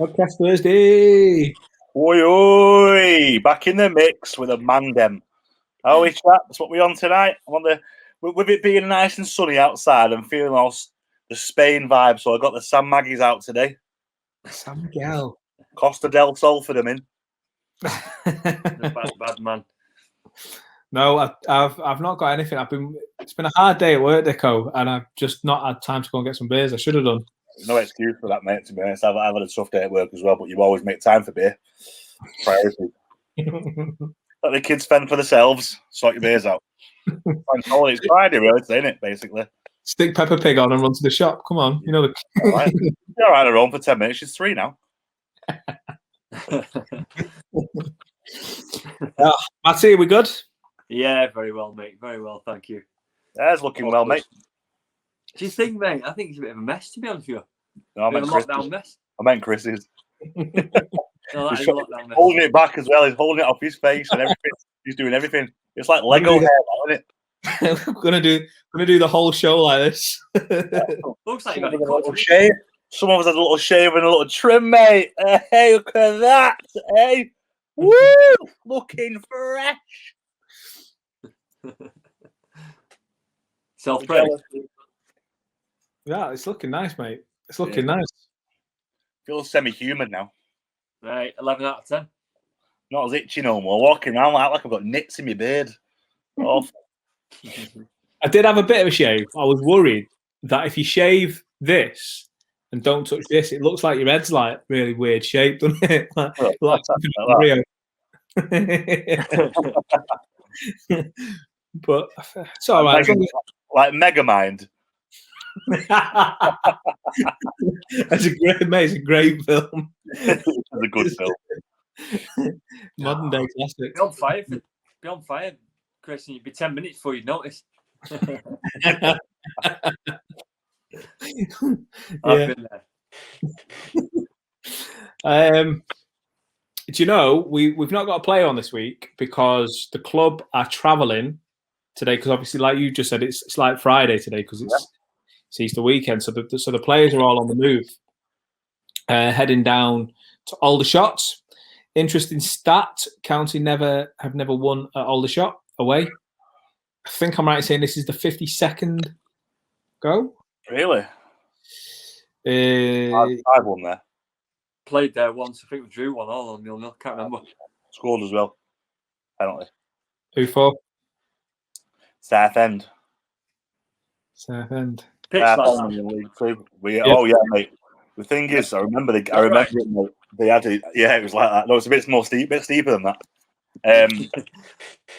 Podcast Thursday. Oi, oi! Back in the mix with a mandem. Oh, it's that. That's what we're on tonight. With it being nice and sunny outside and feeling all the Spain vibe, so I got the San Maggies out today. San Miguel. Costa del Sol for them in. bad man. No, I've not got anything. It's been a hard day at work, Dicko, and I've just not had time to go and get some beers. I should have done. No excuse for that, mate. To be honest, I've had a tough day at work as well, but you always make time for beer. Priority. Let the kids fend for themselves. Sort your beers out. It's Friday, really, isn't it? Basically. Stick Peppa Pig on and run to the shop. Come on, you know the. All right. You're all right at home for 10 minutes. She's 3 now. Matty, are we good? Yeah, very well, mate. Very well, thank you. There's looking well, mate. Do you think, mate? I think it's a bit of a mess, to be honest with you. No, I meant lockdown mess. I meant Chris's. No, that is a lockdown mess. Holding it back as well. He's holding it off his face and everything. He's doing everything. It's like Lego hair, isn't it? We're gonna do the whole show like this. Looks like you got a little shave. Some of us had a little shave and a little trim, mate. Hey, look at that. Hey, woo! Looking fresh. Self-praise. Yeah, it's looking nice, mate. It's looking nice. Feels semi-human now. Right, 11 out of 10. Not as itchy no more. Walking around like I've got nits in my beard. Awful. I did have a bit of a shave. I was worried that if you shave this and don't touch this, it looks like your head's like really weird shape, doesn't it? like but it's all right. Like Megamind. It's a great film. It's a good film. Modern day classic. Be on fire, Chris, and you'd be 10 minutes before you'd notice. Yeah. I've been there. Do you know we've not got a play on this week because the club are travelling today? Because obviously, like you just said, it's like Friday today because it's Easter weekend. So the players are all on the move, heading down to ALDERSHOT. Interesting stat: County have never won at ALDERSHOT away. I think I'm right in saying this is the 52nd go. Really? I've won there. Played there once. I think we drew 1-1 on 0-0. Can't remember. Scored as well. Penalty. Who for? Southend. Southend. Oh yeah, mate. The thing is, I remember it, mate. They had it. Yeah, it was like that. No, it's a bit steeper than that.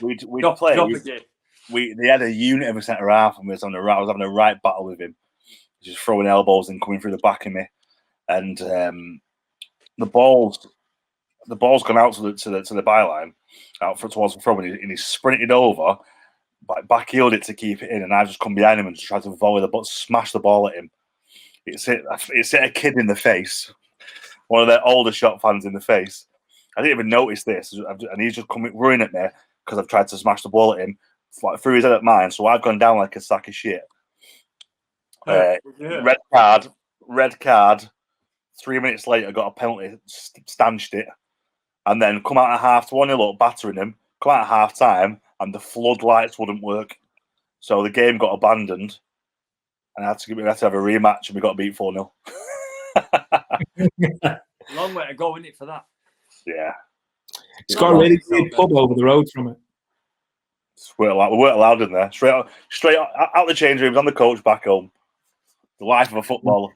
We'd play. They had a unit of a centre half, and I was having a right battle with him, just throwing elbows and coming through the back of me, and the ball's gone out to the byline, out towards the front, and he sprinted over, backheeled it to keep it in, and I just come behind him and just tried to volley smash the ball at him. It's hit a kid in the face, one of their ALDERSHOT fans in the face. I didn't even notice this, and he's just coming running at me because I've tried to smash the ball at him, threw his head at mine, so I've gone down like a sack of shit. Red card. 3 minutes later, got a penalty, stanched it, and then come out at half to 1-0 up, battering him. Come out at half time, and the floodlights wouldn't work, so the game got abandoned, and I had to have a rematch, and we got beat 4-0. Long way to go, isn't it, for that? Yeah, it's got a really good pub over the road from it. We weren't allowed in there. Straight out the change rooms, on the coach back home. The life of a footballer.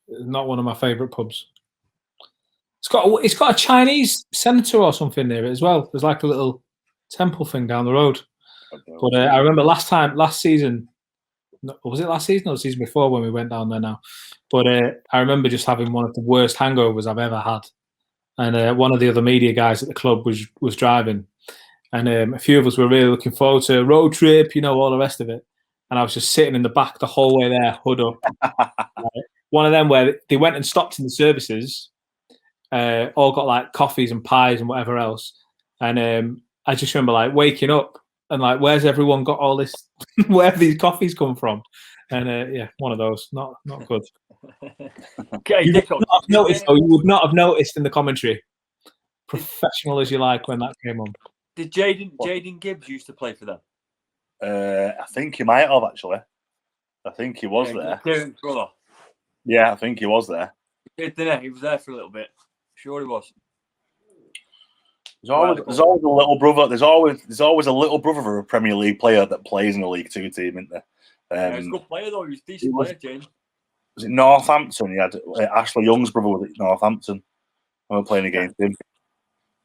Not one of my favourite pubs. It's got a Chinese senator or something near it as well. There's like a little temple thing down the road. But I remember last season, was it last season or the season before when we went down there now? But I remember just having one of the worst hangovers I've ever had. And one of the other media guys at the club was driving. And a few of us were really looking forward to a road trip, all the rest of it. And I was just sitting in the back the whole way there, hood up. One of them where they went and stopped in the services, all got like coffees and pies and whatever else. And I just remember like waking up and like, where's everyone got all this? Where have these coffees come from? And one of those, not good. Okay, You would Dicko, not have noticed, though, you would not have noticed in the commentary, professional as you like, when that came on. did Jaden Gibbs used to play for them? I think he might have, actually. I think he was there. Kieran's brother. Yeah, I think he was there. He was there for a little bit. Sure he was. There's always a little brother. There's always a little brother of a Premier League player that plays in a League Two team, isn't there? Yeah, he's a good player though. He was a decent player, Jaden. Was it Northampton? He had Ashley Young's brother was at Northampton. I was playing against him.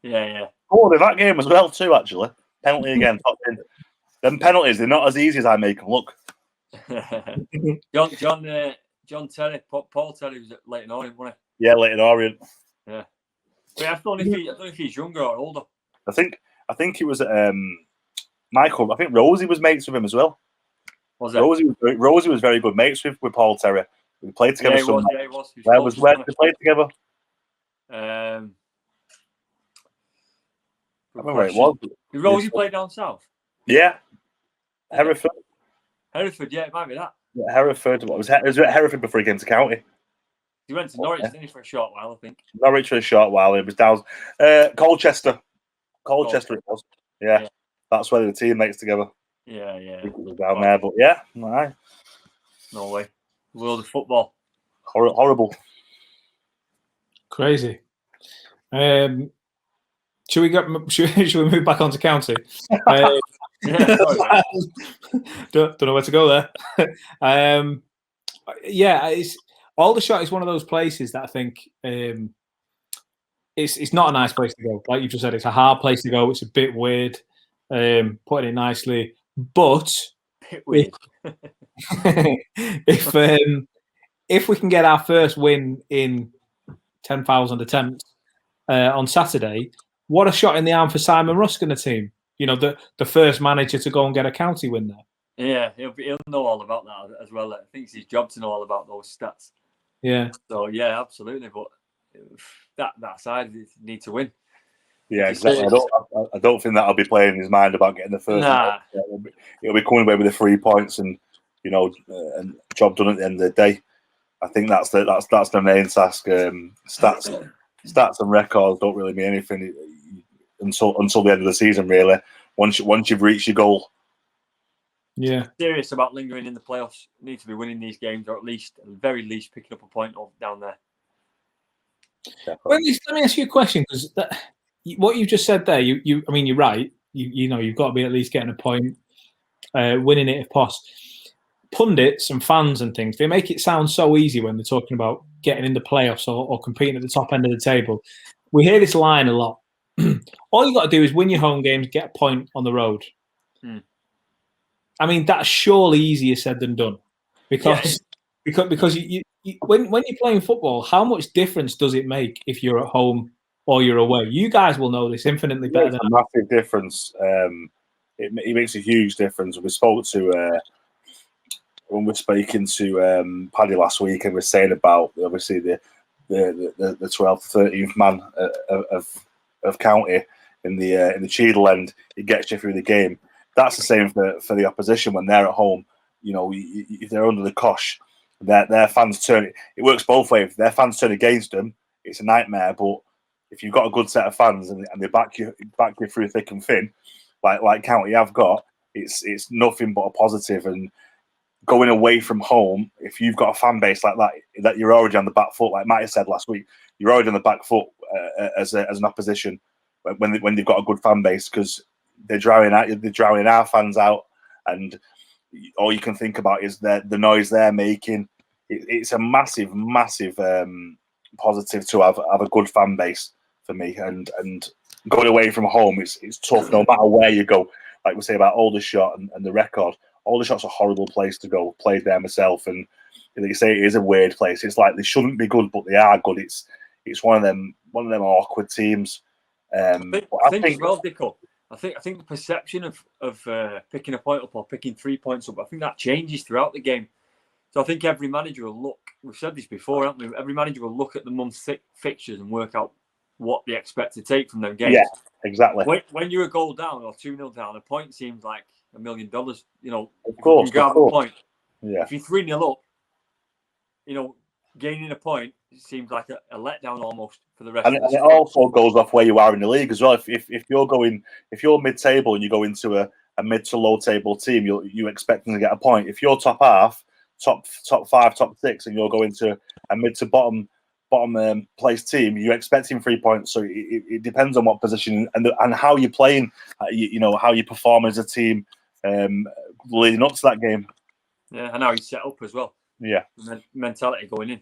Yeah. Oh, that game as well too. Actually, penalty again. Them penalties, they're not as easy as I make them look. John Terry, Paul Terry was at Leighton Orient, wasn't he? Yeah, Leighton Orient. Yeah. But I don't know if he's younger or older. I think it was Michael. I think Rosie was mates with him as well. Was it? Rosie was very good mates with Paul Terry. We played together. Yeah, he was. Where did they play together? I remember where it was. Did Rosie play down south? Yeah. Hereford. Hereford, yeah, it might be that. Yeah, Hereford. It was at Hereford before he came to County. He went to Norwich, didn't he, for a short while, I think. Norwich for a short while. It was down. Colchester. Colchester it was. Yeah. That's where the teammates together. Yeah. It was down there, but yeah. Right. No way. World of football. Horrible. Crazy. Should we move back onto County? Yeah, sorry, don't know where to go there. It's Aldershot is one of those places that I think it's not a nice place to go. Like you just said, it's a hard place to go. It's a bit weird, putting it nicely. But if we can get our first win in 10,000 attempts on Saturday, what a shot in the arm for Simon Rusk and the team. You know, the first manager to go and get a county win there. Yeah, he'll know all about that as well. I think it's his job to know all about those stats. Yeah. So yeah, absolutely. But that side need to win. Yeah, exactly. I don't think that'll be playing in his mind about getting the first. Nah. He'll be coming away with the 3 points and and job done at the end of the day. I think that's the main task. Stats and records don't really mean anything until the end of the season. Really, once you've reached your goal. Yeah. Serious about lingering in the playoffs. Need to be winning these games, or at very least, picking up a point down there. Well, let me ask you a question, because what you just said there, I mean, you're right. You've got to be at least getting a point, winning it if possible. Pundits and fans and things, they make it sound so easy when they're talking about getting in the playoffs or competing at the top end of the table. We hear this line a lot. All you got to do is win your home games, get a point on the road. I mean, that's surely easier said than done, because you when you're playing football, how much difference does it make if you're at home or you're away? You guys will know this infinitely better than a massive difference. It makes a huge difference. We spoke to when we're speaking to Paddy last week, and we're saying about obviously the 12th, 13th man of county in the Cheadle end. It gets you through the game. That's the same for the opposition when they're at home. If they're under the cosh, their fans turn it. It works both ways. If their fans turn against them, it's a nightmare. But if you've got a good set of fans and they back you through thick and thin, like County have got, it's nothing but a positive. And going away from home, if you've got a fan base like that you're already on the back foot, like Matty said last week, you're already on the back foot as an opposition when they've got a good fan base, because they're drowning our fans out, and all you can think about is the noise they're making. It's a massive positive to have a good fan base for me, and going away from home, it's tough no matter where you go. Like we say about Aldershot and the record, Aldershot's a horrible place to go. Played there myself, and like you say, it is a weird place. It's like they shouldn't be good, but they are good. It's one of them awkward teams. I think as well, Dicko. I think the perception of picking a point up or picking 3 points up, I think that changes throughout the game. So I think every manager will look. We've said this before, haven't we? Every manager will look at the month's fixtures and work out what they expect to take from them games. Yeah, exactly. When you're a goal down or 2-0 down, a point seems like $1 million. Of course, you grab a point. Yeah. If you're 3-0 up, gaining a point seems like a letdown almost for the rest And of the it also goes off where you are in the league as well. If you're mid-table and you go into a mid to low table team, you expect them to get a point. If you're top half, top 5, top 6, and you're going to a mid to bottom place team, you're expecting 3 points. So it depends on what position and how you're playing. You know how you perform as a team leading up to that game. Yeah, and how you set up as well. Yeah, mentality going in.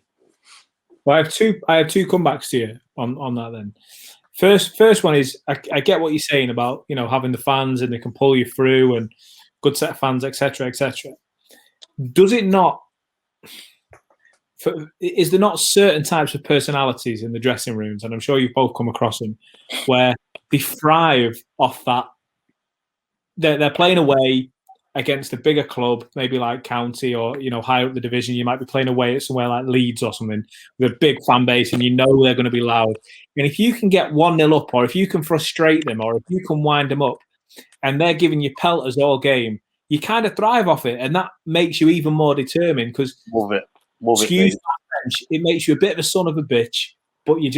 Well, I have two comebacks to you on that. Then, first one is I get what you're saying about having the fans and they can pull you through and good set of fans, etc., etc. Does it not? Is there not certain types of personalities in the dressing rooms, and I'm sure you've both come across them, where they thrive off that? They're playing away against a bigger club, maybe like County or higher up the division. You might be playing away at somewhere like Leeds or something with a big fan base, and they're going to be loud. And if you can get 1-0 up, or if you can frustrate them, or if you can wind them up, and they're giving you pelters all game, you kind of thrive off it, and that makes you even more determined. Because love it. Excuse my French, it makes you a bit of a son of a bitch, but you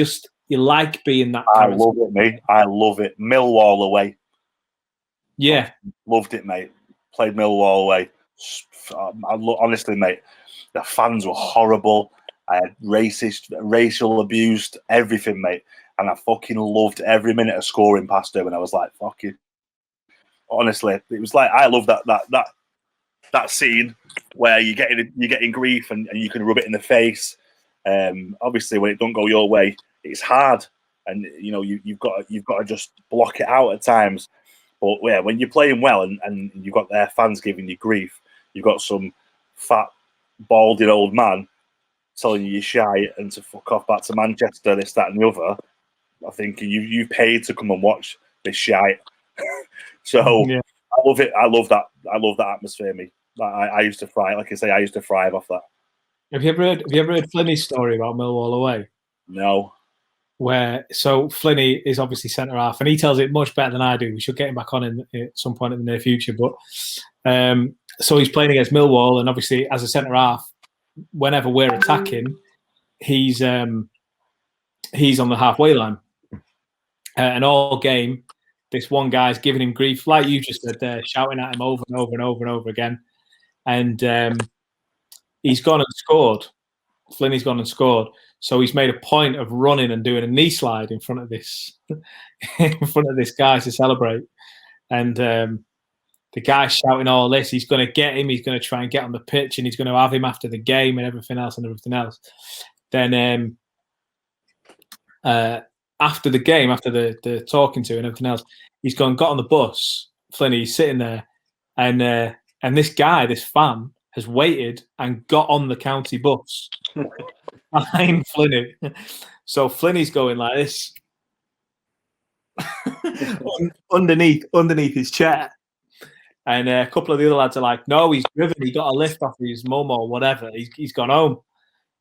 like being that character. I love it, mate. I love it. Millwall away. Yeah. Loved it, mate. Played Millwall away. Honestly, mate, the fans were horrible. I had racial abuse, everything, mate. And I fucking loved every minute of scoring past them. And I was like, fuck you. Honestly, it was like, I love that scene where you're getting grief and you can rub it in the face. Obviously, when it don't go your way, it's hard, and you've got to just block it out at times. But yeah, when you're playing well and you've got their fans giving you grief, you've got some fat, balding old man telling you you're shy and to fuck off back to Manchester, this, that, and the other. I think you paid to come and watch this shite. So yeah. I love it. I love that. I love that atmosphere. Me, I used to thrive. Like I say, I used to thrive off that. Have you ever heard Flinny's story about Millwall away? No. So Flinny is obviously centre half, and he tells it much better than I do. We should get him back on at some point in the near future. But so he's playing against Millwall, and obviously as a centre half, whenever we're attacking, he's on the halfway line, and all game, this one guy's giving him grief, like you just said there, shouting at him over and over and over and over again, and he's gone and scored. Flinny's gone and scored. So he's made a point of running and doing a knee slide in front of this guy to celebrate. And the guy's shouting all this. He's going to get him. He's going to try and get on the pitch, and he's going to have him after the game and everything else. Then after the game, after the talking to and everything else, he's got on the bus. Flinny's sitting there, and this guy, this fan, has waited and got on the county bus behind Flinny. So Flinny's going like this underneath his chair. And a couple of the other lads are like, no, he's driven. He got a lift off his mum or whatever. He's gone home.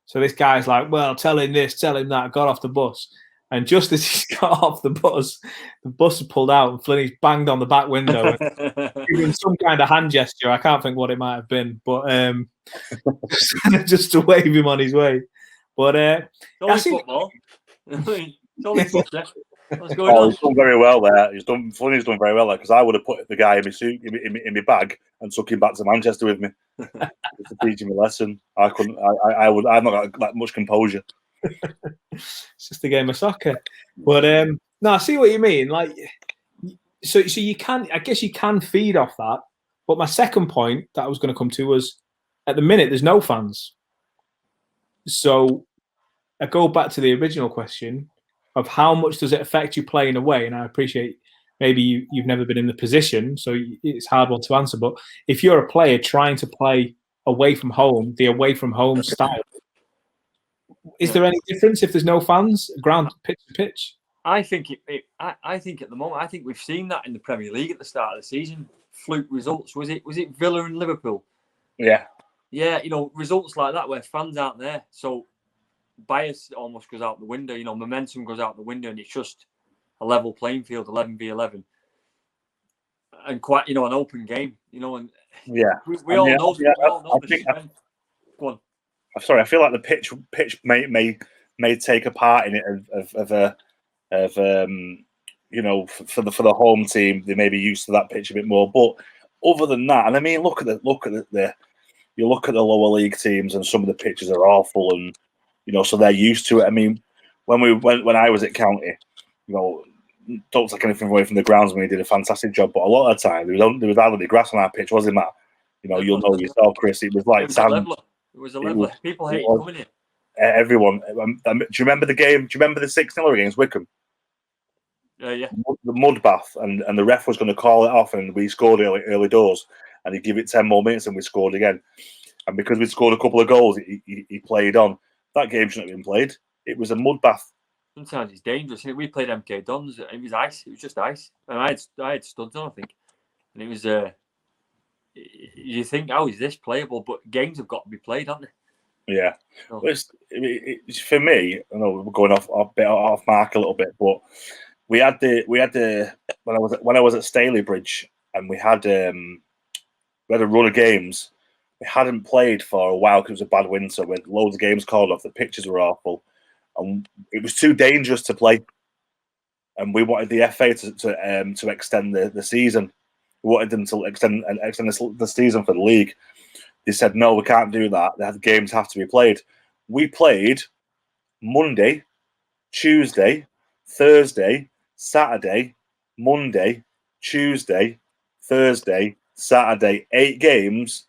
So this guy's like, well, tell him this, tell him that. Got off the bus. And just as he's got off the bus has pulled out and Flinny's banged on the back window and giving some kind of hand gesture. I can't think what it might have been, but just to wave him on his way. But it's only football. It's only football. What's going on? He's done very well there. Flinny's done very well there, because I would have put the guy in my suit, in my bag, and took him back to Manchester with me to teach him a lesson. I couldn't. I've not got that much composure. It's just a game of soccer. But no, I see what you mean. Like, so you can. I guess you can feed off that. But my second point that I was going to come to was, at the minute, there's no fans. So I go back to the original question of how much does it affect you playing away? And I appreciate maybe you've never been in the position, so it's a hard one to answer. But if you're a player trying to play away from home, the away from home style, is there any difference if there's no fans, ground pitch to pitch? I think I think at the moment, I think we've seen that in the Premier League at the start of the season. Fluke results. Was it Villa and Liverpool? Yeah. Yeah, results like that where fans aren't there. So bias almost goes out the window, momentum goes out the window, and it's just a level playing field, 11v11, and quite, an open game, and yeah, we all know the strength. Go on. sorry, I feel like the pitch may take a part in it for the home team. They may be used to that pitch a bit more, but other than that, and I mean, look at the you look at the lower league teams, and some of the pitches are awful, and so they're used to it. I mean, when I was at County, don't take anything away from the groundsman. He did a fantastic job, but a lot of the time there was hardly grass on our pitch, wasn't it, Matt? You'll know yourself, Chris. It was like sand. It was a leveler. People hate coming here. Everyone. Do you remember the game? Do you remember the 6-0 against Wickham? Yeah. The mud bath, and the ref was going to call it off, and we scored early doors, and he'd give it 10 more minutes, and we scored again. And because we scored a couple of goals, he played on. That game shouldn't have been played. It was a mud bath. Sometimes it's dangerous. We played MK Dons. It was ice. It was just ice, and I had studs on, I think, and it was. You think, how is this playable? But games have got to be played, haven't they? Yeah. So. It's for me. I know we're going off mark a little bit, but we had the when I was at Staley Bridge, and we had a run of games. We hadn't played for a while because it was a bad winter. We had loads of games called off. The pitches were awful, and it was too dangerous to play. And we wanted the FA to extend the season. We wanted them to extend the season for the league. They said, no, we can't do that. The games have to be played. We played Monday, Tuesday, Thursday, Saturday, Monday, Tuesday, Thursday, Saturday, 8 games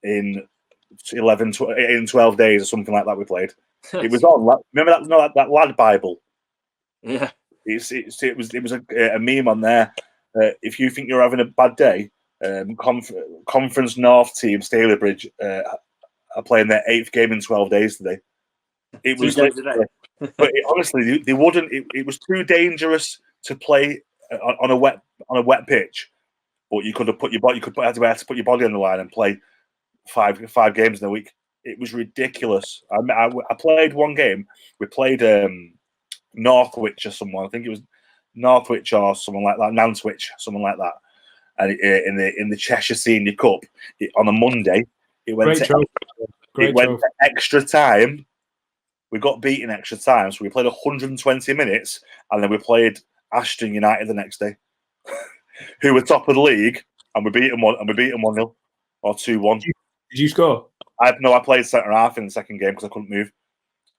in 12 days or something like that we played. It was on. Remember that lad Bible? Yeah. It was a meme on there. If you think you're having a bad day, Conference North team Staley Bridge are playing their 8th game in 12 days today. It was but honestly, they wouldn't. It was too dangerous to play on a wet pitch. But you could have put your body. You had to put your body on the line and play five games in a week. It was ridiculous. I played one game. We played Northwich or someone. I think it was Northwich or someone like that, Nantwich, someone like that. And in the Cheshire Senior Cup on a Monday, it went to extra time. We got beaten extra time, so we played 120 minutes, and then we played Ashton United the next day, who were top of the league, and we beat them 1-0 or 2-1. Did you score? I played centre half in the second game because I couldn't move.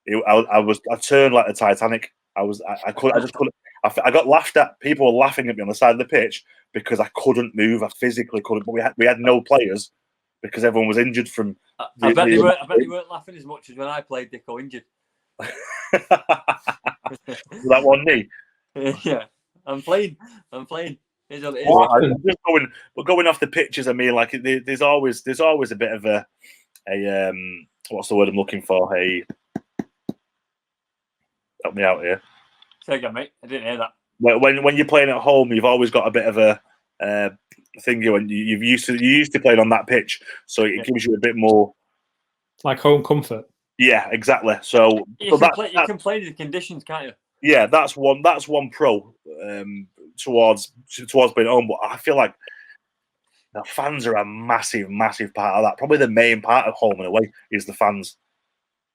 I turned like the Titanic. I just couldn't. I got laughed at. People were laughing at me on the side of the pitch because I couldn't move. I physically couldn't. But we had no players because everyone was injured from. I bet they weren't laughing as much as when I played Dicko injured. That one knee. Yeah, I'm playing. But going off the pitches, I mean, like there's always a bit of a what's the word I'm looking for? Help me out here. Say again, mate. I didn't hear that. When you're playing at home, you've always got a bit of a thing. When you used to playing on that pitch, so it gives you a bit more like home comfort. Yeah, exactly. So you can play the conditions, can't you? Yeah, that's one pro towards being home. But I feel like the fans are a massive part of that. Probably the main part of home and away is the fans.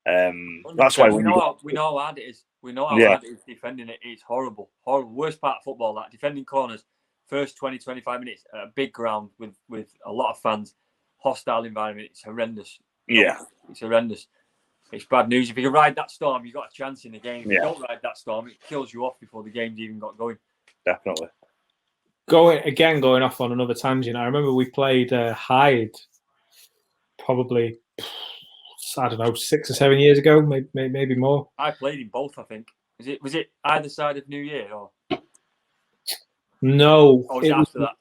That's why we know how hard it is. We know how hard it is defending it. It's horrible. Worst part of football, that defending corners, first 20-25 minutes at a big ground with a lot of fans, hostile environment. It's horrendous. Yeah, it's horrendous. It's bad news. If you can ride that storm, you've got a chance in the game. If you don't ride that storm, it kills you off before the game's even got going. Definitely. Going off on another tangent. I remember we played Hyde probably, I don't know, 6 or 7 years ago, maybe more. I played in both, I think. Was it either side of New Year or? No. Or was it after that?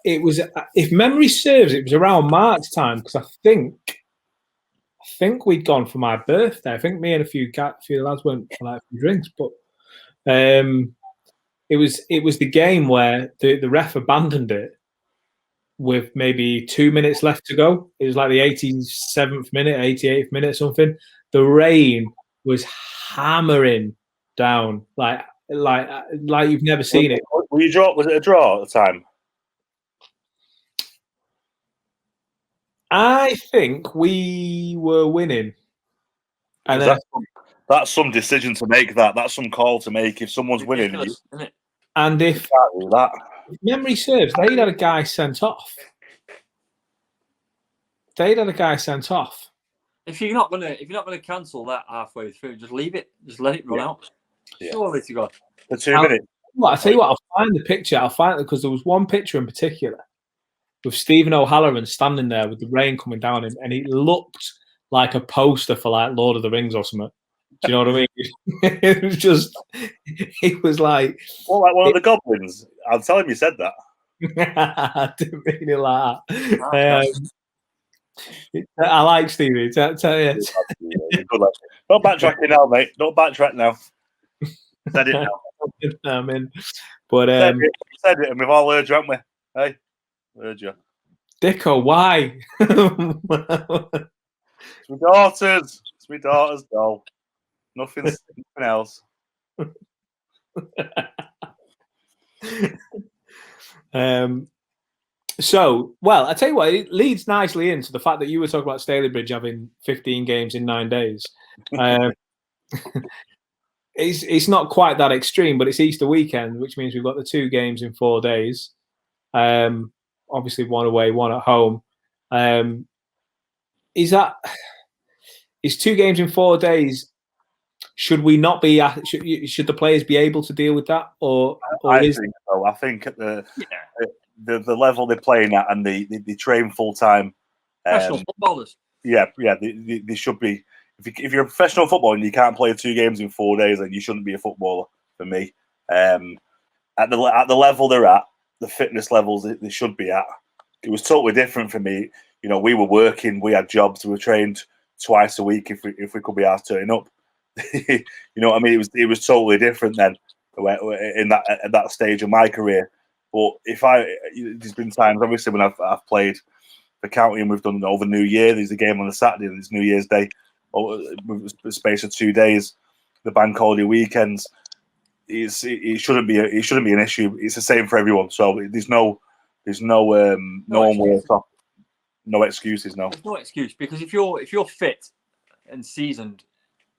It was, if memory serves, it was around March time because I think we'd gone for my birthday. I think me and a few lads went for like a few drinks, but it was the game where the ref abandoned it with maybe 2 minutes left to go. It was like the 87th minute, 88th minute, something. The rain was hammering down like you've never seen it. Was it a draw at the time? I think we were winning. And that's some decision to make. That's some call to make. If someone's winning, isn't it? And if that. memory serves, they'd had a guy sent off. If you're not gonna cancel that halfway through, just leave it. Just let it run out. Yeah. Surely to God. For 2 minutes. Well, I tell you what, I'll find the picture. I'll find it because there was one picture in particular with Stephen O'Halloran standing there with the rain coming down him, and he looked like a poster for like Lord of the Rings or something. Do you know what I mean? It was just, it was like, well, like one of the goblins. I'll tell him you said that. I didn't mean it like that. I like Stevie. Tell you. Don't backtrack now, mate. Don't backtrack now. Said it now. I'm in. But said it, and we've all heard you, haven't we? Hey, heard you. Dicko, why? It's my daughters. It's my daughters, doll. Nothing else. So, well, I tell you what, it leads nicely into the fact that you were talking about Stalybridge having 15 games in 9 days. It's not quite that extreme, but it's Easter weekend, which means we've got the 2 games in 4 days. Obviously, 1 away, 1 at home. Is 2 games in 4 days? Should we not be? Should the players be able to deal with that? I think so. I think at the level they're playing at, and they train full time. Professional footballers. Yeah, they should be. If you're a professional footballer and you can't play 2 games in 4 days, then you shouldn't be a footballer. For me, at the level they're at, the fitness levels they should be at, it was totally different for me. You know, we were working, we had jobs, we were trained twice a week if we could be asked turning up. You know what I mean? It was totally different then at that stage of my career. But there's been times obviously when I've played for county and we've done over New Year. There's a game on a Saturday and it's New Year's Day, with the space of 2 days, the bank holiday weekends. It shouldn't be an issue. It's the same for everyone. So there's no one worse off. No excuses. No. There's no excuse because if you're fit and seasoned,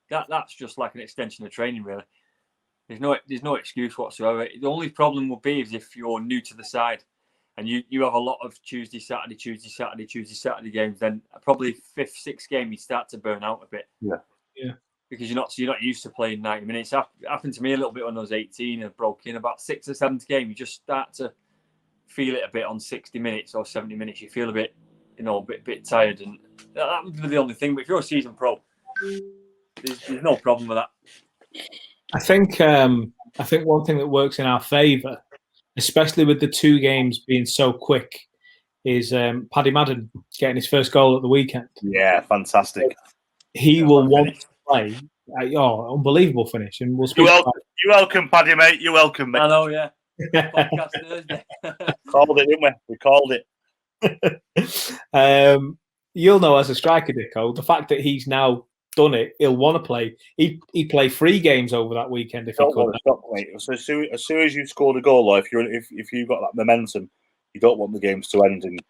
that's just like an extension of training, really. There's no excuse whatsoever. The only problem will be is if you're new to the side and you have a lot of Tuesday, Saturday games, then probably 5th, 6th game you start to burn out a bit. Yeah. Because you're not used to playing 90 minutes. It happened to me a little bit when I was 18 and broke in about 6th or 7th game. You just start to feel it a bit on 60 minutes or 70 minutes. You feel a bit, a bit tired, and that would be the only thing. But if you're a season pro, there's no problem with that. I think one thing that works in our favour, especially with the 2 games being so quick, is Paddy Madden getting his first goal at the weekend. Yeah, fantastic. He will want to play. Unbelievable finish. And we'll speak. You're welcome, Paddy, mate. You're welcome, mate. I know, yeah. Podcast Thursday. Called it, didn't we? We called it. You'll know as a striker, Dicko, the fact that he's now done it, he'll want to play. He'd play 3 games over that weekend if he could. Stop, mate. So as soon as you scored a goal, or if you've got that momentum, you don't want the games to end, and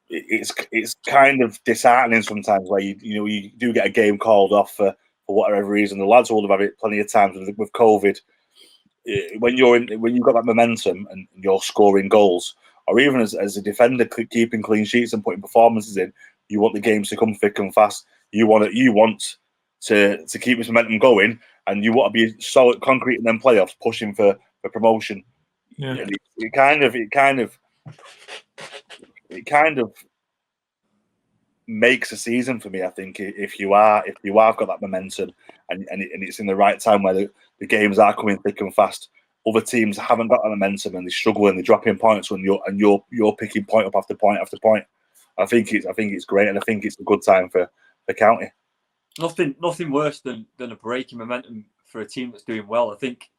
it's kind of disheartening sometimes where you do get a game called off for whatever reason. The lads will have had it plenty of times with COVID. When you've got that momentum and you're scoring goals, or even as a defender keeping clean sheets and putting performances in, you want the games to come thick and fast. You want to keep this momentum going, and you want to be solid, concrete in them playoffs, pushing for promotion. Yeah. It kind of makes a season for me. I think if you have got that momentum and it's in the right time where the games are coming thick and fast. Other teams haven't got that momentum and they struggle and they're dropping points when you're picking point up after point after point. I think it's great, and I think it's a good time for the county. Nothing worse than a break in momentum for a team that's doing well. I think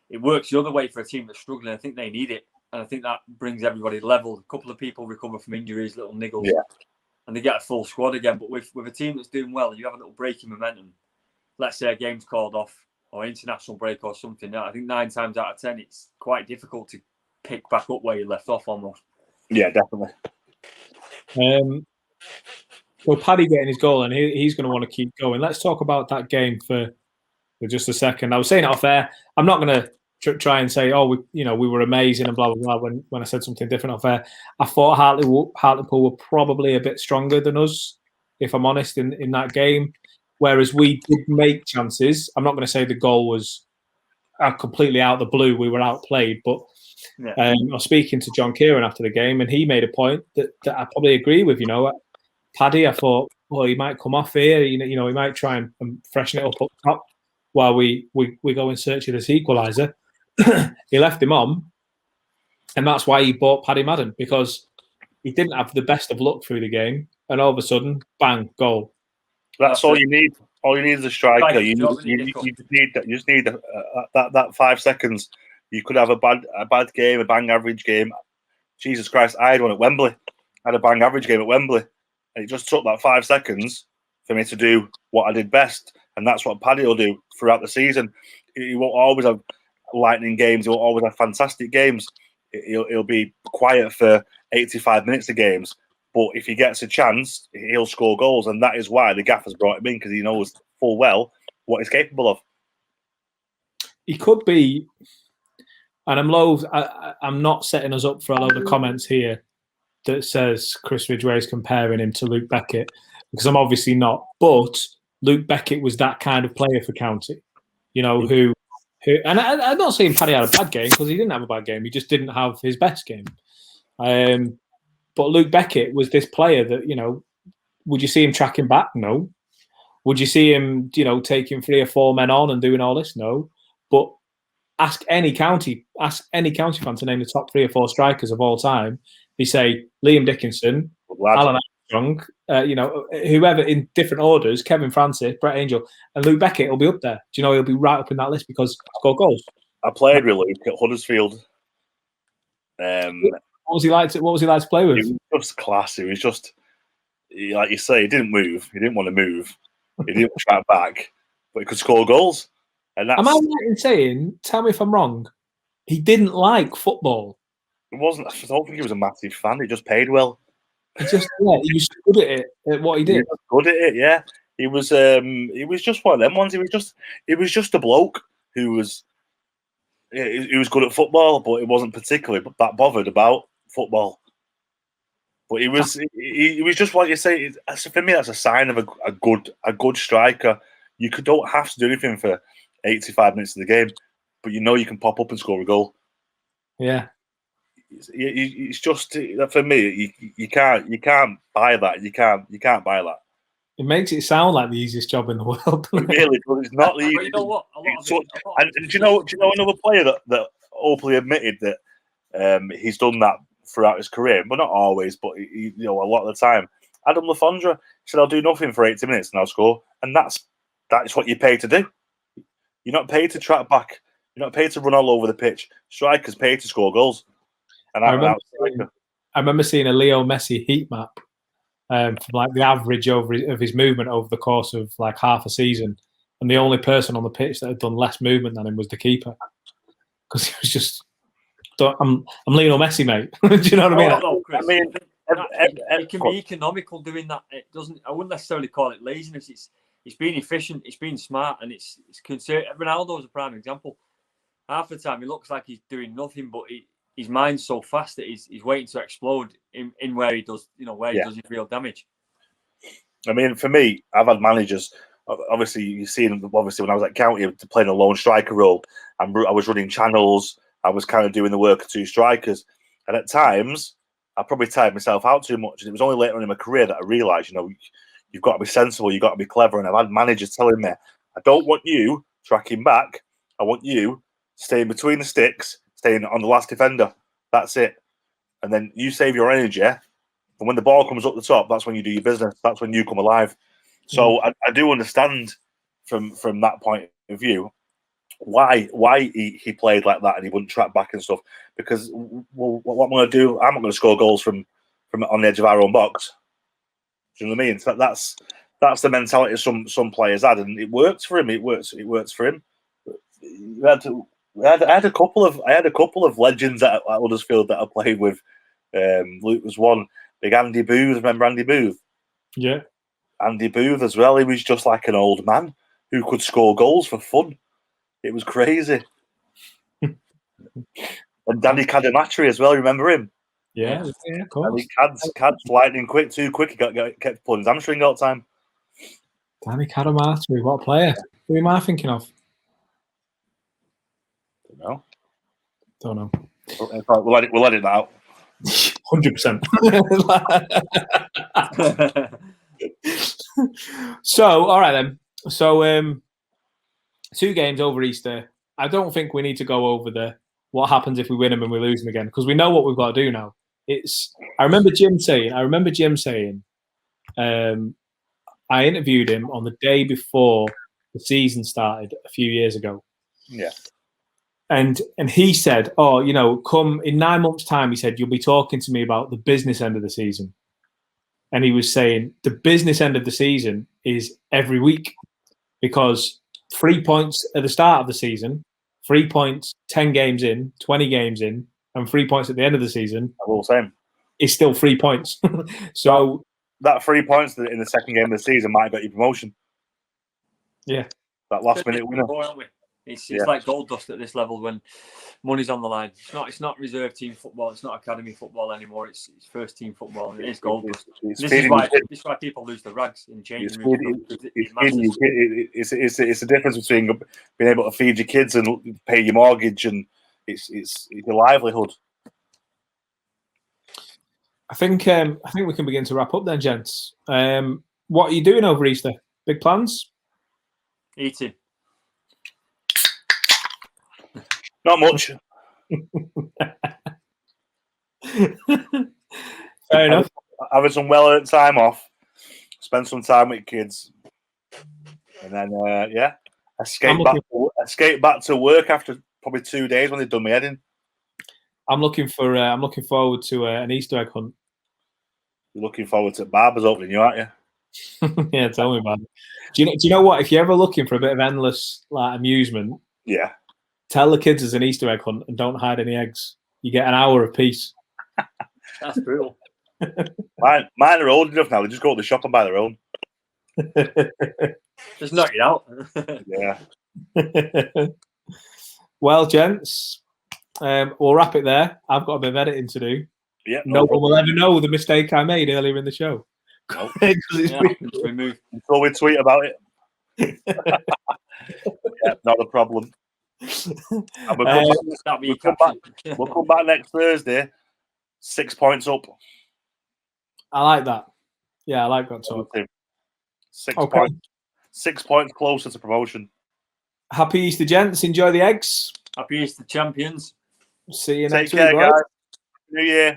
it works the other way for a team that's struggling. I think they need it, and I think that brings everybody level. A couple of people recover from injuries, little niggles, and they get a full squad again. But with a team that's doing well, and you have a little break in momentum, let's say a game's called off or international break or something, I think 9 times out of 10 it's quite difficult to pick back up where you left off almost. Yeah, definitely. So Paddy getting his goal, and he's going to want to keep going. Let's talk about that game for just a second. I was saying it off air. I'm not going to try and say, oh, we were amazing and blah blah blah. When I said something different off air, I thought Hartlepool were probably a bit stronger than us, if I'm honest, in that game. Whereas we did make chances. I'm not going to say the goal was completely out of the blue. We were outplayed, but I was speaking to John Kieran after the game, and he made a point that I probably agree with. Paddy, I thought, well, he might come off here. He might try and freshen it up top while we go in search of this equaliser. He left him on, and that's why he bought Paddy Madden, because he didn't have the best of luck through the game, and all of a sudden, bang, goal. That's all you need. All you need is a striker. You just need that 5 seconds. You could have a bad game, a bang average game. Jesus Christ, I had one at Wembley. I had a bang average game at Wembley. And it just took that 5 seconds for me to do what I did best. And that's what Paddy will do throughout the season. He won't always have lightning games. He won't always have fantastic games. He'll be quiet for 85 minutes of games. But if he gets a chance, he'll score goals. And that is why the gaffer's brought him in, because he knows full well what he's capable of. He could be, and I'm not setting us up for a load of comments here that says Chris Ridgway is comparing him to Luke Beckett, because I'm obviously not. But Luke Beckett was that kind of player for County, who and I'm not saying Paddy had a bad game, because he didn't have a bad game. He just didn't have his best game. But Luke Beckett was this player that, would you see him tracking back? No. Would you see him, taking 3 or 4 men on and doing all this? No. But ask any county fan to name the top 3 or 4 strikers of all time. They say Liam Dickinson, Alan Armstrong, whoever in different orders, Kevin Francis, Brett Angel, and Luke Beckett will be up there. He'll be right up in that list because he scored goals. I played with Luke at Huddersfield. What was he like to play with? He was just class. He was just, like you say, he didn't move. He didn't want to move. He didn't track back, but he could score goals. And that's, am I right in saying, tell me if I'm wrong, he didn't like football? It wasn't. I don't think he was a massive fan. He just paid well. He was good at it, at what he did. He was good at it, yeah. He was just one of them ones. He was just a bloke who was good at football, but he wasn't particularly that bothered about football. But he was just what you say. For me, that's a sign of a good striker. You don't have to do anything for 85 minutes of the game, but you can pop up and score a goal. Yeah, it's just, for me, you can't buy that. You can't buy that. It makes it sound like the easiest job in the world. It really, but it's not the easiest. You know what? And do you know another player that openly admitted that he's done that throughout his career, but not always, but a lot of the time. Adam Lafondra said, "I'll do nothing for 80 minutes and I'll score," and that's what you're paid to do. You're not paid to track back. You're not paid to run all over the pitch. Strikers paid to score goals. And I remember seeing a Leo Messi heat map, from like the average of his movement over the course of like half a season, and the only person on the pitch that had done less movement than him was the keeper, because he was just, I'm Lionel Messi, mate. Do you know what I mean? No, Chris, it can be economical doing that. It doesn't. I wouldn't necessarily call it laziness. It's being efficient. It's being smart, and it's Ronaldo's a prime example. Half the time, he looks like he's doing nothing, but his mind's so fast that he's waiting to explode in where he does, he does his real damage. I mean, for me, I've had managers. Obviously, you've seen. Obviously, when I was at County, playing a lone striker role, I was running channels. I was kind of doing the work of 2 strikers, and at times, I probably tired myself out too much. And it was only later on in my career that I realised, you've got to be sensible, you've got to be clever. And I've had managers telling me, I don't want you tracking back. I want you staying between the sticks, staying on the last defender. That's it. And then you save your energy. And when the ball comes up the top, that's when you do your business. That's when you come alive. So I do understand from that point of view why he played like that and he wouldn't track back and stuff. Because what I'm going to do, I'm not going to score goals from on the edge of our own box. Do you know what I mean? So that's the mentality some players had, and it works for him. It works for him. I had a couple of legends at Huddersfield that I played with. Luke was one. Big Andy Booth. Remember Andy Booth? Yeah. Andy Booth as well. He was just like an old man who could score goals for fun. It was crazy. And Danny Cadamatri as well. Remember him? Yeah, of course. Cad's lightning quick, too quick. He kept pulling his hamstring all the time. Danny Cadamatri, what a player? Who am I thinking of? Don't know. We'll edit that out. 100%. So, all right then. So, 2 games over Easter. I don't think we need to go over what happens if we win them and we lose them again, because we know what we've got to do now. I remember Jim saying, I interviewed him on the day before the season started a few years ago. Yeah. And he said, oh, you know, come in 9 months' time, he said, you'll be talking to me about the business end of the season. And he was saying the business end of the season is every week, because 3 points at the start of the season, 3 points 10 games in, 20 games in, and 3 points at the end of the season all the same. Is still 3 points. So that 3 points in the second game of the season might have got you promotion. Yeah. That last minute winner. It's like gold dust at this level when money's on the line. It's not reserve team football. It's not academy football anymore. It's first team football. And it is gold dust. This is why people lose the rags in changing rooms. It's the difference between being able to feed your kids and pay your mortgage, and it's your livelihood. I think we can begin to wrap up then, gents. What are you doing over Easter? Big plans? Eating. Not much. Fair enough. Having some well-earned time off, spend some time with kids, and then escape back to work after probably 2 days when they've done my head in. I'm looking forward to an Easter egg hunt. You're looking forward to Barber's opening, you aren't you? Yeah, tell me about it. Do you know what? If you're ever looking for a bit of endless amusement, yeah, tell the kids there's an Easter egg hunt and don't hide any eggs. You get an hour of peace. That's brutal. Mine are old enough now. They just go to the shop and buy their own. Just knock it out. Yeah. Well, gents, we'll wrap it there. I've got a bit of editing to do. Yeah. No one will ever know the mistake I made earlier in the show. Nope. Until we tweet about it. Yeah, not a problem. We'll come back next Thursday. 6 points up. I like that. Yeah, I like that talk. 6 points closer to promotion. Happy Easter, gents. Enjoy the eggs. Happy Easter, champions. See you next week. Take care, guys. New Year.